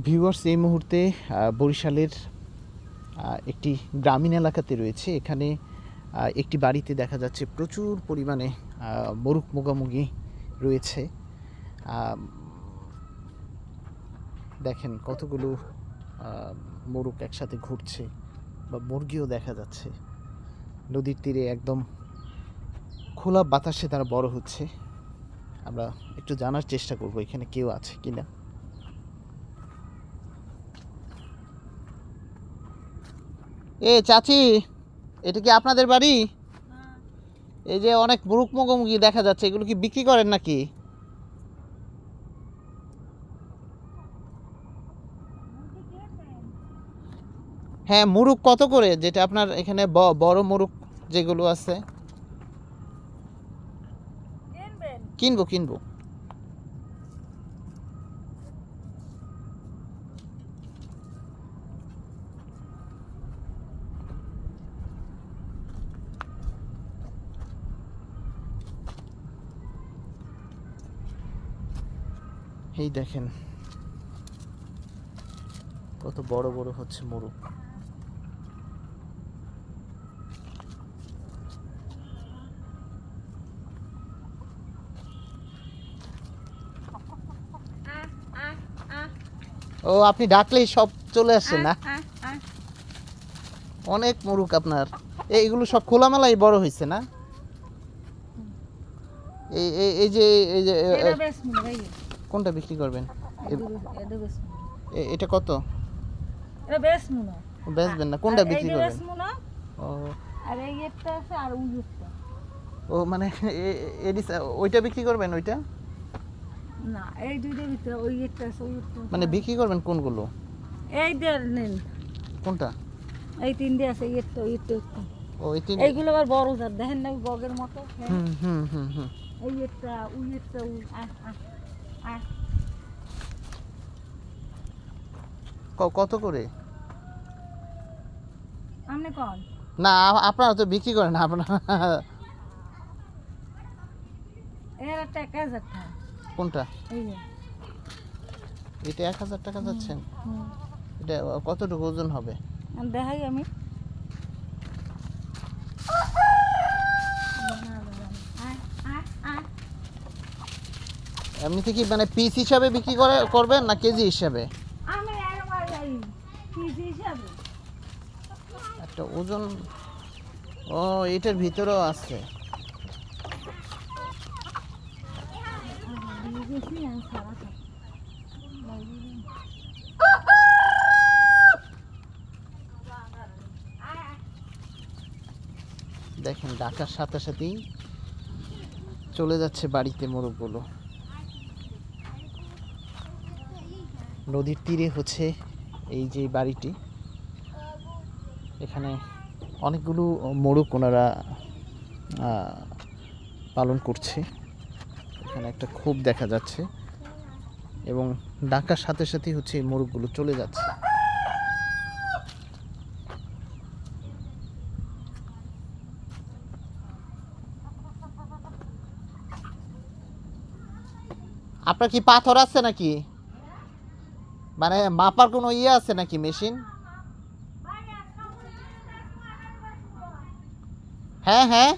Viewers, এই মুহূর্তে বরিশালের একটি গ্রামীণ এলাকাতে রয়েছে। এখানে একটি বাড়িতে দেখা যাচ্ছে প্রচুর পরিমাণে মোরগ মোগামুগি রয়েছে। দেখেন কতগুলো মোরগ একসাথে ঘুরছে, বা মুরগিও দেখা যাচ্ছে। নদীর তীরে একদম খোলা বাতাসে তারা বড় হচ্ছে। আমরা একটু জানার চেষ্টা করব এখানে কেউ আছে কিনা। এ চাচি, এটা কি আপনাদের বাড়ি? এই যে অনেক মুরগ মুরগি দেখা যাচ্ছে, এগুলো কি বিক্রি করেন নাকি? হ্যাঁ, মুরগ কত করে, যেটা আপনার এখানে বড় মুরগ যেগুলো আছে? কিনবো কিনবো। এই দেখেন কত বড় বড় হচ্ছে মোরগ। ও, আপনি ডাকলেই সব চলে আসে না? অনেক মোরগ আপনার। এইগুলো সব খোলামেলাই বড় হয়েছে না? এই এই এই যে এই যে কোনটা বিক্রি করবেন? এটা কত? এটা বেচবেন না? কোনটা বিক্রি করবেন? ও, আর এই একটা আছে আর ওই একটা। ও মানে ওইটা বিক্রি করবেন? ওইটা না, এই দুইটার ভিতরে ওই একটা আছে ওই একটা। মানে বিক্রি করবেন কোনগুলো? এই দেড় নেন। কোনটা? এই তিনটে আছে, এই একটা ওই একটা। ও, এই তিন। এইগুলো আবার বড় জাত, দেখেন না বগের মতো। হুম হুম হুম হুম। এই একটা ওই একটা ওই কত করে? আপনি কোন? না, আপনারা তো বিক্রি করেন না আপনারা। এর একটা 1000 টাকা। কোনটা? এই যে এটা 1000 টাকা যাচ্ছেন? এটা কতটুকু ওজন হবে? দেখাই আমি। এমনিতে কি মানে পিস হিসাবে বিক্রি করবেন না কেজি হিসাবে? আমি একবার যাই পিস হিসাবে। একটা ওজন। ও, এটার ভিতরেও আছে। দেখেন ডাকার সাথে সাথেই চলে যাচ্ছে বাড়িতে মোরগগুলো। নদীর তীরে হচ্ছে এই যে বাড়িটি, এখানে অনেকগুলো মোরগ ওনারা পালন করছে। এখানে একটা খোপ দেখা যাচ্ছে এবং ডাকার সাথে সাথেই হচ্ছে এই মোরগগুলো চলে যাচ্ছে। আপনার কি পাথর আছে নাকি? মানে মাপার কোনো ইয়ে আছে নাকি, মেশিন? হ্যাঁ হ্যাঁ।